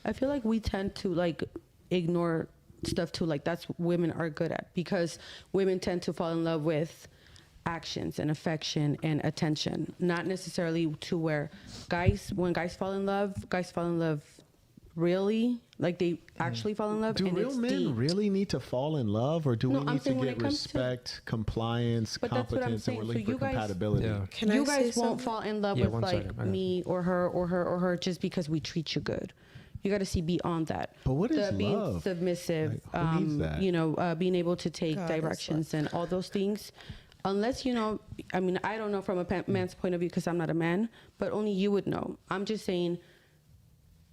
I feel like we tend to like ignore stuff too. Like that's what women are good at, because women tend to fall in love with actions and affection and attention, not necessarily to where when guys fall in love really, like they actually fall in love. Do and real it's men deep. really need to fall in love, or do we need to get respect, compliance, but that's what I'm competence, and saying. we're looking for compatibility? Yeah. You guys won't fall in love with like second. me or her just because we treat you good. You got to see beyond that. But what is being love? submissive, Like, who needs that? you know, being able to take directions and all those things. Unless, you know, I mean, I don't know from a man's point of view because I'm not a man, but only you would know. I'm just saying,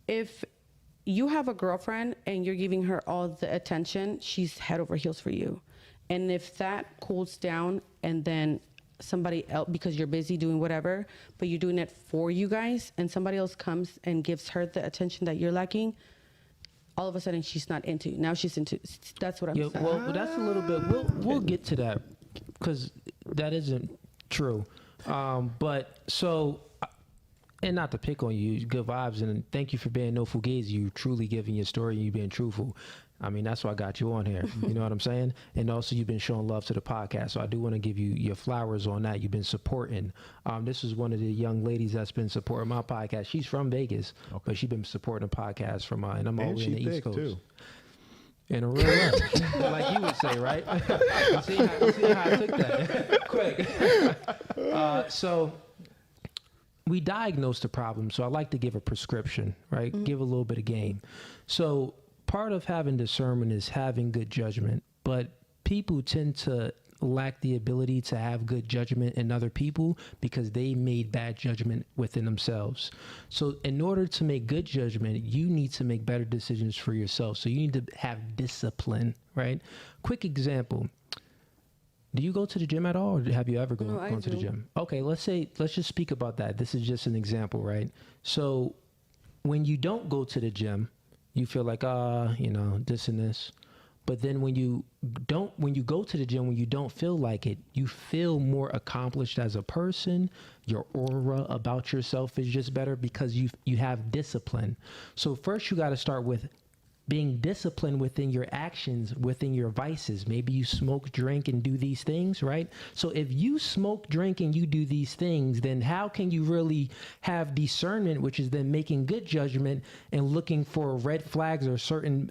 if you have a girlfriend and you're giving her all the attention, she's head over heels for you. And if that cools down and then somebody else, because you're busy doing whatever, but you're doing it for you guys, and somebody else comes and gives her the attention that you're lacking, all of a sudden she's not into you. Now she's into, that's what I'm saying. Well, that's a little bit, we'll get to that, because that isn't true. But so, and not to pick on you, good vibes, and thank you for being no Fugazee. You truly giving your story and you being truthful. I mean, that's why I got you on here. You know what I'm saying? And also, you've been showing love to the podcast. So I do want to give you your flowers on that. You've been supporting. This is one of the young ladies that's been supporting my podcast. She's from Vegas, but she's been supporting the podcast from and I'm all the way in the East Coast. Too. In a real way, like you would say, right? see how I took that quick. So we diagnose the problem. So I like to give a prescription, right? Give a little bit of game. So part of having discernment is having good judgment, but people tend to lack the ability to have good judgment in other people because they made bad judgment within themselves. So in order to make good judgment, you need to make better decisions for yourself. So you need to have discipline, right? Quick example. Do you go to the gym at all, or have you ever gone to the gym? Okay, let's just speak about that. This is just an example, right? So when you don't go to the gym, you feel like, you know, this and this. But then when you go to the gym, when you don't feel like it, you feel more accomplished as a person. Your aura about yourself is just better because you have discipline. So first you got to start with being disciplined within your actions, within your vices. Maybe you smoke, drink, and do these things, right? So if you smoke, drink, and you do these things, then how can you really have discernment, which is then making good judgment and looking for red flags or certain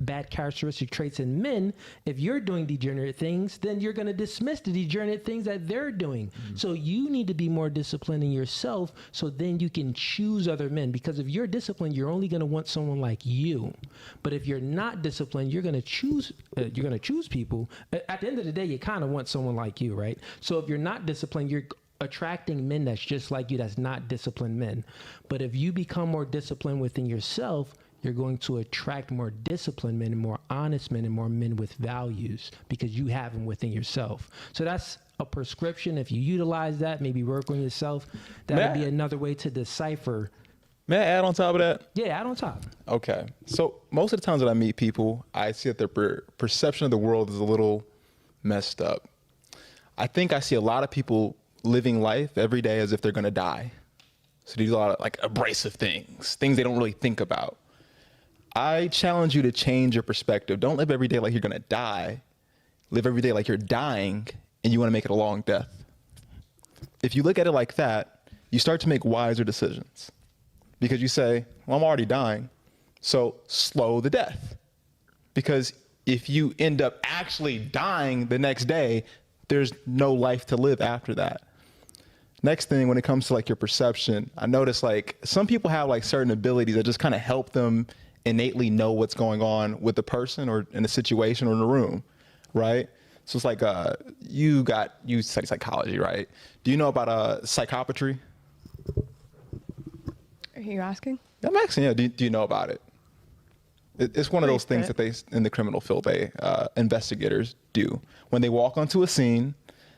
bad characteristic traits in men? If you're doing degenerate things, then you're going to dismiss the degenerate things that they're doing. So you need to be more disciplined in yourself, so then you can choose other men. Because if you're disciplined, you're only going to want someone like you. But if you're not disciplined, you're going to choose people. At the end of the day, you kind of want someone like you, right? So if you're not disciplined, you're attracting men that's just like you, that's not disciplined men. But if you become more disciplined within yourself, you're going to attract more disciplined men and more honest men and more men with values, because you have them within yourself. So that's a prescription. If you utilize that, maybe work on yourself, that would be another way to decipher. May I add on top of that? Yeah, add on top. Okay. So most of the times that I meet people, I see that their perception of the world is a little messed up. I think I see a lot of people living life every day as if they're going to die. So they do a lot of like abrasive things they don't really think about. I challenge you to change your perspective. Don't live every day like you're going to die. Live every day like you're dying and you want to make it a long death. If you look at it like that, you start to make wiser decisions. Because you say, well, I'm already dying, so slow the death. Because if you end up actually dying the next day, there's no life to live after that. Next thing, when it comes to like your perception, I notice like some people have like certain abilities that just kind of help them innately know what's going on with the person or in a situation or in a room, right? So it's like you study psychology, right? Do you know about psychopatry? Are you asking? I'm asking, yeah. Do you know about it? It's one of those things that they, in the criminal field, investigators do. When they walk onto a scene,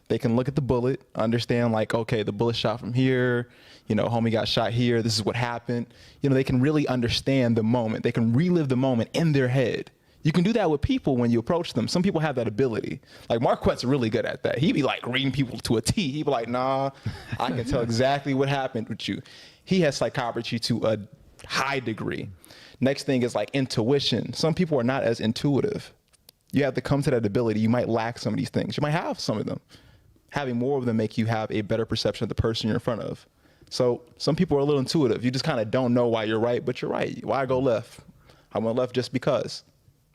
they can look at the bullet, understand like, okay, the bullet shot from here, you know, homie got shot here, this is what happened. You know, they can really understand the moment. They can relive the moment in their head. You can do that with people when you approach them. Some people have that ability. Like Marquette's really good at that. He'd be like reading people to a T. He'd be like, nah, I can tell exactly what happened with you. He has psychopatry to a high degree. Next thing is like intuition. Some people are not as intuitive. You have to come to that ability. You might lack some of these things. You might have some of them. Having more of them make you have a better perception of the person you're in front of. So some people are a little intuitive. You just kind of don't know why you're right, but you're right. Why go left? I went left just because.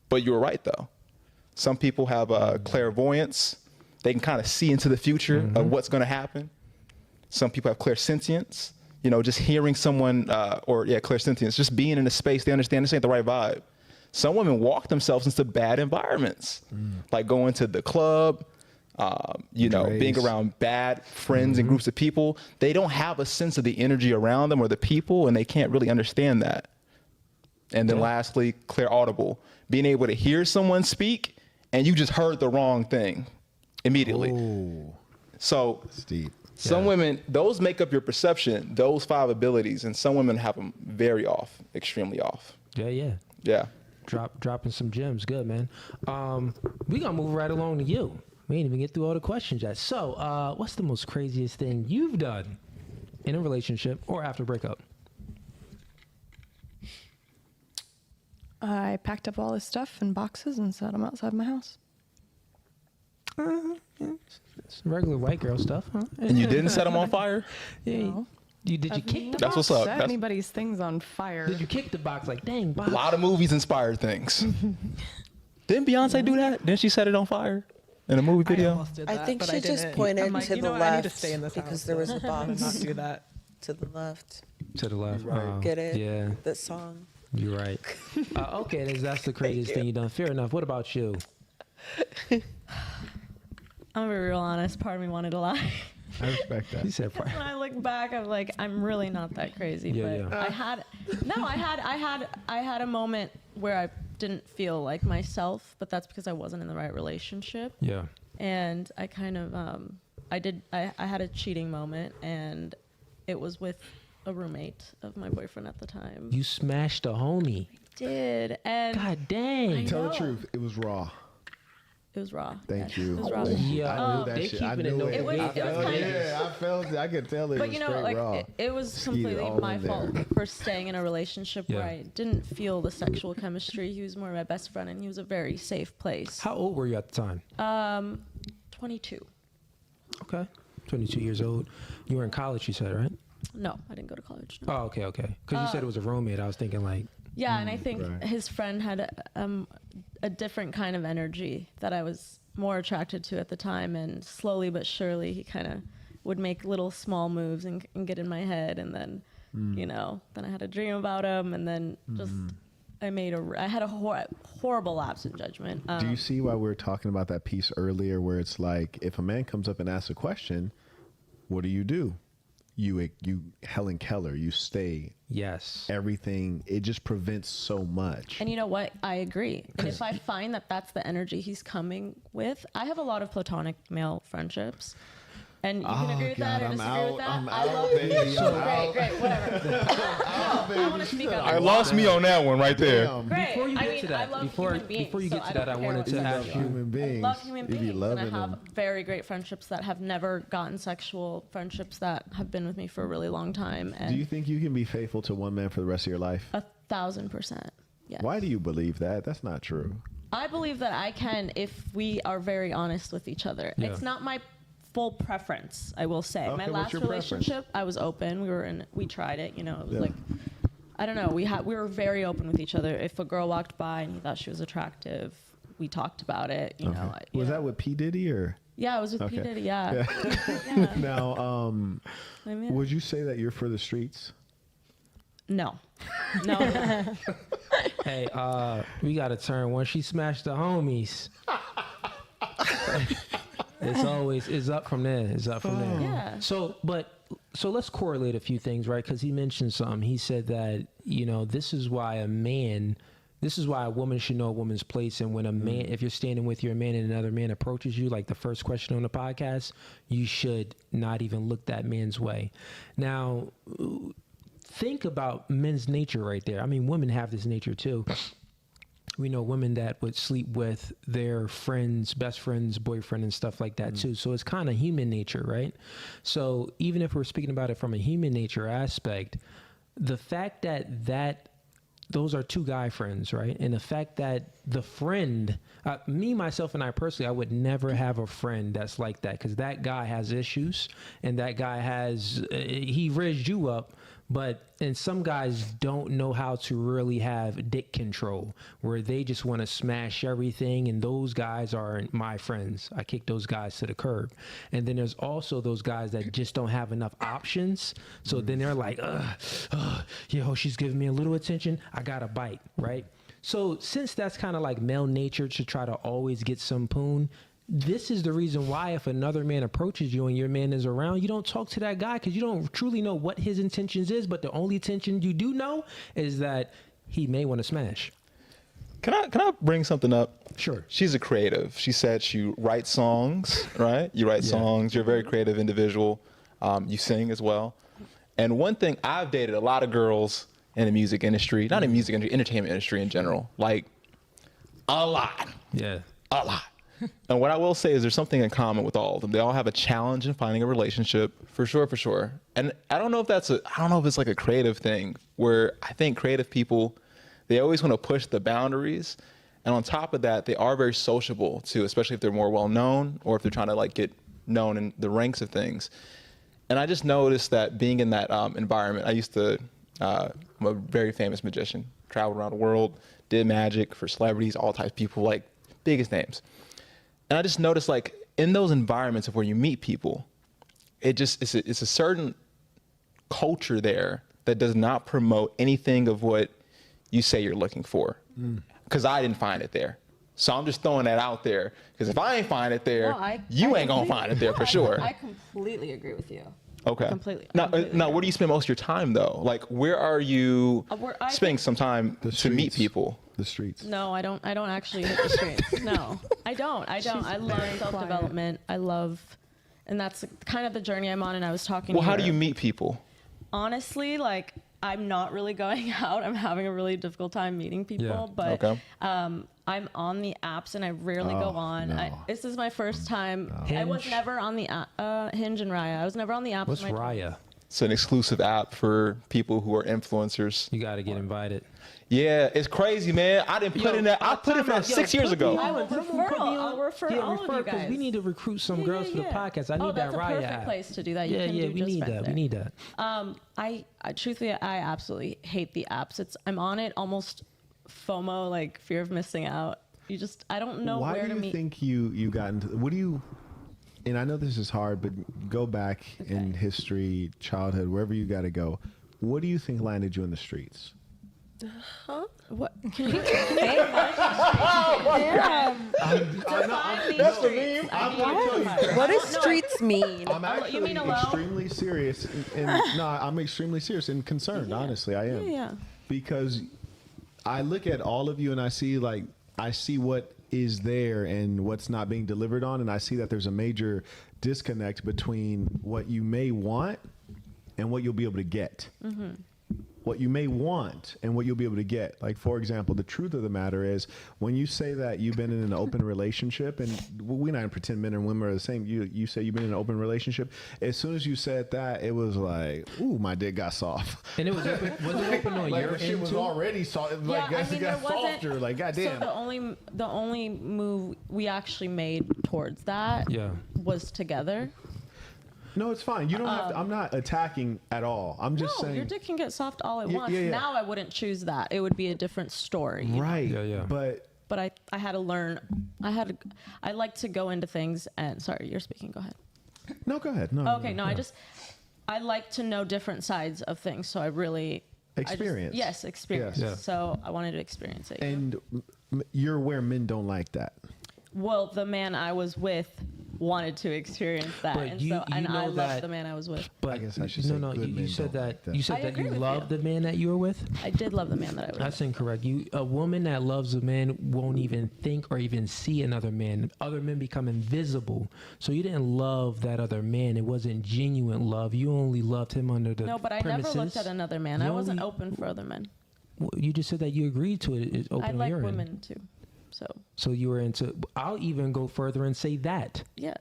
But you were right, though. Some people have clairvoyance. They can kind of see into the future of what's going to happen. Some people have clairsentience. You know, just hearing someone, clairsentience, just being in a space, they understand this ain't the right vibe. Some women walk themselves into bad environments, like going to the club, being around bad friends and groups of people. They don't have a sense of the energy around them or the people, and they can't really understand that. And then lastly, clairaudible, being able to hear someone speak and you just heard the wrong thing immediately. Ooh. So That's deep. some women, those make up your perception, those 5 abilities, and some women have them very off, extremely off. Yeah. Dropping some gems. Good, man. We gonna move right along to you. We ain't even get through all the questions yet. So, what's the most craziest thing you've done in a relationship or after breakup? I packed up all his stuff in boxes and set him outside my house. It's regular white girl stuff, huh? And you didn't set them on fire? Yeah. No. Did you kick the That's box? what's up. Set anybody's things on fire. Did you kick the box like, dang, box? A lot of movies inspired things. Didn't Beyonce do that? Didn't she set it on fire in a movie I video? almost did I that, think but she I just didn't. pointed I'm like, to you the know what? I need to left stay in this because house, there was so a I'm gonna box not do that. to the left. To the left. Oh, Get it? Yeah, That song. you're right. Okay, that's the craziest thing you've done. Fair enough. What about you? I'm gonna be real honest. Part of me wanted to lie. I respect that. You said When I look back, I'm like, I'm really not that crazy. But I had a moment where I didn't feel like myself, but that's because I wasn't in the right relationship. Yeah. And I kind of, I had a cheating moment, and it was with a roommate of my boyfriend at the time. You smashed a homie. Did, and God dang. Tell the know. truth. It was raw. it was raw. Thank Yes, you. It was raw. Thank you. Yeah. I knew that They shit. I keeping it knew no it. It was- I it was felt kind it. of- Yeah, I felt it. I could tell it But was you know, straight like raw. it was Skeeted completely all my in there. fault for staying in a relationship where Yeah. I didn't feel the sexual chemistry. He was more my best friend, and he was a very safe place. How old were you at the time? 22. Okay. 22 years old. You were in college, you said, right? No, I didn't go to college. No. Oh, okay. Because you said it was a roommate. I was thinking like, Yeah, and I think right. his friend had a different kind of energy that I was more attracted to at the time, and slowly but surely he kind of would make little small moves and get in my head, and then then I had a dream about him, and then just I had a horrible lapse in judgment. Do you see why we were talking about that piece earlier where it's like, if a man comes up and asks a question, what do? You Helen Keller, you stay. yes. Everything, it just prevents so much. And you know what? I agree. And if I find that that's the energy he's coming with, I have a lot of platonic male friendships. And you can agree with that or I'm disagree out. with that. I'm I out, love baby. you. I'm Great, out. great, whatever. I want to speak on I that. lost me on that one right there. Damn. Great. Before you I get mean, to that, I love before human beings, you get so to that, I don't care wanted what to You you love ask do. you. human I beings. love human You be beings, and loving I have them. very great friendships that have never gotten sexual, friendships that have been with me for a really long time. And Do you think you can be faithful to one man for the rest of your life? 1,000%. Yes. Why do you believe that? That's not true. I believe that I can if we are very honest with each other. Yeah. It's not my full preference, I will say. Okay, My what's last your preference? relationship, I was open. We tried it. It was Yeah. like, I don't know. We were very open with each other. If a girl walked by and he thought she was attractive, we talked about it. You know. Was that with P. Diddy or? Yeah, it was with Okay. P Diddy. Yeah. Yeah. Now, I mean, would you say that you're for the streets? no. No. Hey, we got to turn when she smashed the homies. It's up from there. It's up from there. Yeah. So let's correlate a few things, right? Because he mentioned something. He said that, this is why a woman should know a woman's place. And when a man, if you're standing with your man and another man approaches you, like the first question on the podcast, you should not even look that man's way. Now, think about men's nature right there. I mean, women have this nature too. We know women that would sleep with their friends, best friends, boyfriend, and stuff like that too. So it's kind of human nature, right? So even if we're speaking about it from a human nature aspect, the fact that those are two guy friends, right? And the fact that the friend, me, myself, and I personally, I would never have a friend that's like that, because that guy has issues, and that guy has, he raised you up, and some guys don't know how to really have dick control, where they just want to smash everything, and those guys are my friends. I kick those guys to the curb. And then there's also those guys that just don't have enough options, so then they're like, yo, she's giving me a little attention, I gotta bite, right? So since that's kind of like male nature to try to always get some poon, this is the reason why if another man approaches you and your man is around, you don't talk to that guy, because you don't truly know what his intentions is. But the only intention you do know is that he may want to smash. Can I bring something up? Sure. She's a creative. She said she writes songs, right? You write songs. You're a very creative individual. You sing as well. And one thing, I've dated a lot of girls in the music industry, not in music industry, entertainment industry in general, like a lot. Yeah. A lot. And what I will say is there's something in common with all of them. They all have a challenge in finding a relationship, for sure. And I don't know if it's like a creative thing, where I think creative people, they always want to push the boundaries. And on top of that, they are very sociable too, especially if they're more well known, or if they're trying to like get known in the ranks of things. And I just noticed that being in that environment, I'm a very famous magician, traveled around the world, did magic for celebrities, all types of people, like biggest names. And I just noticed, like, in those environments of where you meet people, it's a certain culture there that does not promote anything of what you say you're looking for. Because I didn't find it there. So I'm just throwing that out there. Because if I ain't find it there, you ain't going to find it there for sure. I completely agree with you. Okay. Completely. Now, where do you spend most of your time, though? Like, where are you spending some time to meet people? The streets. No, I don't actually hit the streets. No, I don't. I love self-development. And that's kind of the journey I'm on. And I was talking Well, to how her. do you meet people? Honestly, like, I'm not really going out. I'm having a really difficult time meeting people. But I'm on the apps, and I rarely go on. No. This is my first time. Hinge? I was never on the Hinge and Raya. I was never on the apps. What's Raya? It's an exclusive app for people who are influencers. You got to get invited. Yeah, it's crazy, man. I didn't put in that. I put it for that 6 years ago. I'll refer all of you guys. We need to recruit some girls for the podcast. I need that Raya that's a perfect app. place to do that. You We need that. We need that. I truthfully, I absolutely hate the apps. I'm on it almost FOMO, like fear of missing out. I don't know where to meet. Why do you think you got into, what do you, and I know this is hard, but go back in history, childhood, wherever you got to go. What do you think landed you in the streets? Huh? What? Can you That's the meme. I'm going to tell you. What does streets mean? I'm actually You mean alone? extremely serious. I'm extremely serious and concerned, honestly. I am. Yeah. Because I look at all of you and I see what is there and what's not being delivered on. And I see that there's a major disconnect between what you may want and what you'll be able to get. Mm-hmm. What you may want and what you'll be able to get. Like, for example, the truth of the matter is when you say that you've been in an open relationship, and we're not going to pretend men and women are the same. You say you've been in an open relationship. As soon as you said that, it was like, ooh, my dick got soft. And it was open, was it open on like your the shit end was too? already soft. Like, Yeah, I mean, got there wasn't- softer. Like, goddamn. So the only move we actually made towards that was together. No, it's fine. You don't have to. I'm not attacking at all. I'm just saying. Your dick can get soft all at Yeah, once. yeah. Now I wouldn't choose that. It would be a different story. you know? Right. Yeah. But I had to learn. I like to go into things and sorry, you're speaking. Go ahead. No, go ahead. No. Okay, no, I like to know different sides of things. So I really Experience. Yes, experience. Yes. Yeah. So I wanted to experience it. And you're aware men don't like that. Well, the man I was with wanted to experience that, But and you I know loved that- the man I was with. But I guess I should say no. good You men said don't that. like that. You said I that agree you with loved you. the man that you were with. I did love the man that I was That's with. incorrect. A woman that loves a man won't even think or even see another man. Other men become invisible. So you didn't love that other man. It wasn't genuine love. You only loved him under the No, but I premises. never looked at another man. You I wasn't only- open for other men. Well, you just said that you agreed to it. It's open I on like your end. women too. So So you were into. I'll even go further and say that. yeah.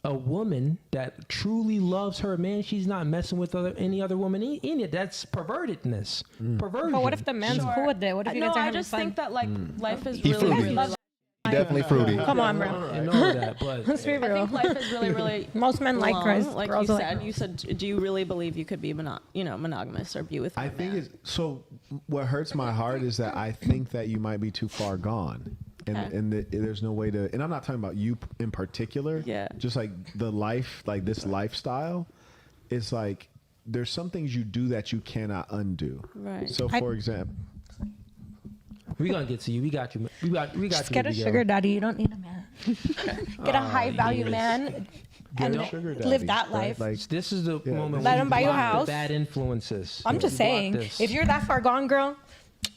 a woman that truly loves her man, she's not messing with any other woman in it. That's pervertedness. Perversion. But what if the man's cool with it? What if you guys are I having just fun? think that like life is He really, fruity. really Definitely fruity. Come on, bro. I know that, but Let's be I real. think life is really, really Most men like long. girls. Like girls you are said, like you said, do you really believe you could be monogamous or be with? I my think man? it's so. What hurts my heart is that I think that you might be too far gone, and Okay. there's no way to. And I'm not talking about you in particular. Yeah. Just like the life, like this lifestyle, it's like there's some things you do that you cannot undo. Right. So, for example, we're gonna get to you. We got you. We got just you. get a Abigail. sugar daddy. You don't need a man. Get a high value yes. man and a sugar daddy, live that right? life. Like, This is the moment. Let where him you buy you a block the house. Bad influences. I'm just You block saying, this. if you're that far gone, girl,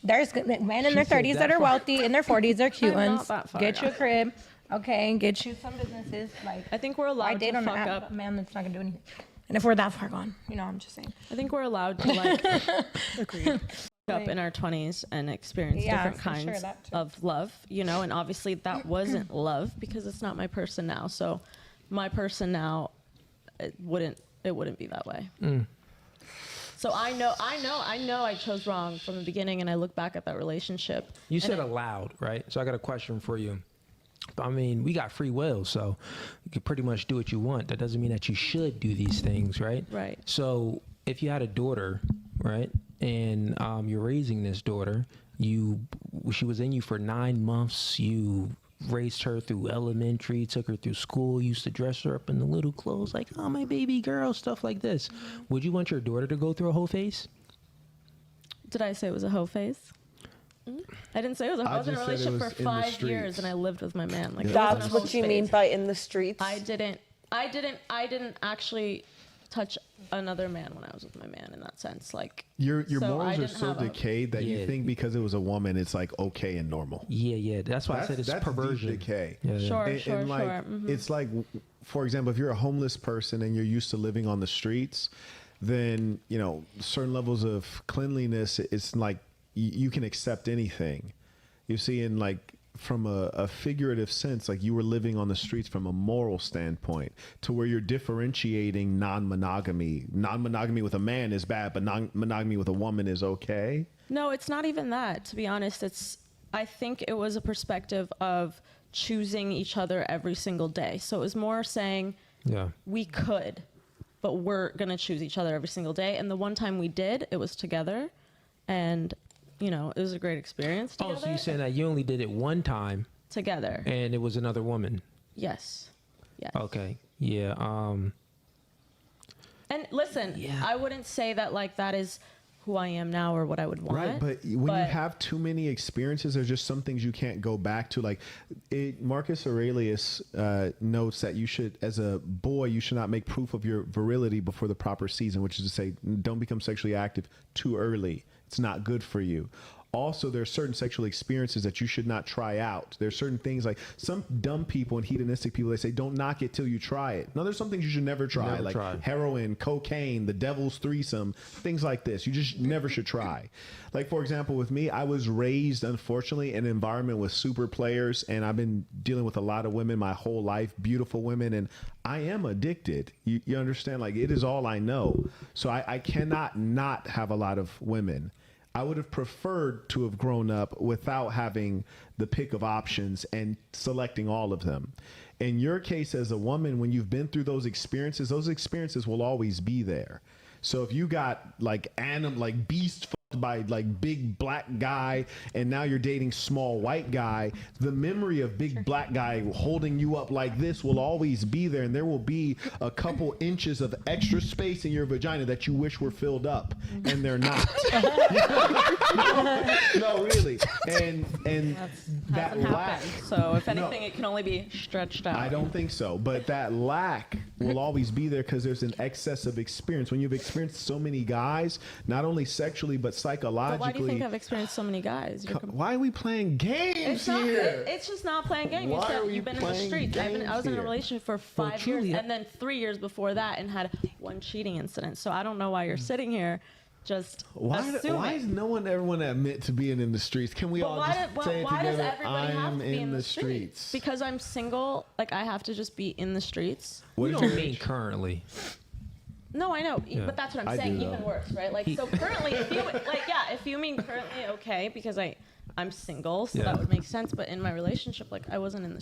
there's men in their said 30s that that are far. wealthy, in their 40s they're cute I'm not ones. that far Get you a gone. crib, okay, and get you some businesses. Like I think we're I allowed date to on an fuck app up. a man that's not gonna do anything. And if we're that far gone, I'm just saying. I think we're allowed to like fuck up in our 20s and experience Yeah, different for sure, kinds that too. of love, and obviously that wasn't love because it's not my person now. So my person now, it wouldn't be that way. So I know I chose wrong from the beginning, and I look back at that relationship. You and said allowed, right? So I got a question for you. I mean, we got free will, so you can pretty much do what you want. That doesn't mean that you should do these things, right? Right. So if you had a daughter, right, and you're raising this daughter, she was in you for 9 months. You raised her through elementary, took her through school, used to dress her up in the little clothes, like, oh, my baby girl, stuff like this. Would you want your daughter to go through a whole phase? Did I say it was a hoe phase? I didn't say it was a hoe. I was in a just said it relationship for was in the 5 years, streets. and I lived with my man. Like, it That's wasn't a what hoe you mean phase. by in the streets. I didn't actually touch another man when I was with my man in that sense. Like your so I morals are didn't so have a- decayed that you Yeah. think because it was a woman, it's like okay and normal. Yeah. That's why I said it's deep perversion. decay. Yeah. Sure, And like, sure. it's like, for example, if you're a homeless person and you're used to living on the streets, then certain levels of cleanliness. It's like you can accept anything. You see, in like from a figurative sense, like you were living on the streets from a moral standpoint, to where you're differentiating non-monogamy. Non-monogamy with a man is bad, but non-monogamy with a woman is okay. No, it's not even that. To be honest, I think it was a perspective of choosing each other every single day. So it was more saying, Yeah. we could, but we're gonna choose each other every single day. And the one time we did, it was together, and it was a great experience. Oh, Together. so you're saying that you only did it one time Together? and it was another woman? Yes. Okay. Yeah. And listen, Yeah. I wouldn't say that like that is who I am now or what I would want. Right, but when you have too many experiences, there's just some things you can't go back to. Like Marcus Aurelius notes that you should, as a boy, you should not make proof of your virility before the proper season, which is to say, don't become sexually active too early. It's not good for you. Also, there are certain sexual experiences that you should not try out. There's certain things like some dumb people and hedonistic people, they say, don't knock it till you try it. No, there's some things you should never try, Never like try. heroin, cocaine, the devil's threesome, things like this. You just never should try. Like, for example, with me, I was raised, unfortunately, in an environment with super players, and I've been dealing with a lot of women my whole life, beautiful women, and I am addicted. You understand? Like, it is all I know. So I cannot not have a lot of women. I would have preferred to have grown up without having the pick of options and selecting all of them. In your case as a woman, when you've been through those experiences will always be there. So if you got like beast by like big black guy and now you're dating small white guy, the memory of big black guy holding you up like this will always be there, and there will be a couple inches of extra space in your vagina that you wish were filled up, and they're not. No, really. And that hasn't lack. happened. So if anything, it can only be stretched out. I don't think so, but that lack will always be there because there's an excess of experience. When you've experienced so many guys, not only sexually but psychologically. But why do you think I've experienced so many guys? Why are we playing games here? It's just not playing games. Why You said are we you've been in the playing streets. I was in a games relationship for Well, 5 truly, years, and then 3 years before that, and had one cheating incident. So I don't know why you're sitting here just Why assuming. is no one ever want to admit to being in the streets? Can we But all why, just say it why does together? everybody have I'm to be in the streets? streets. Because I'm single, like I have to just be in the streets. What You is don't your mean age? currently. No, I know, Yeah. but that's what I'm I saying. do, Even though. worse, right? Like, so currently, if you mean currently, okay, because I'm single, so Yeah. that would make sense. But in my relationship, like, I wasn't in the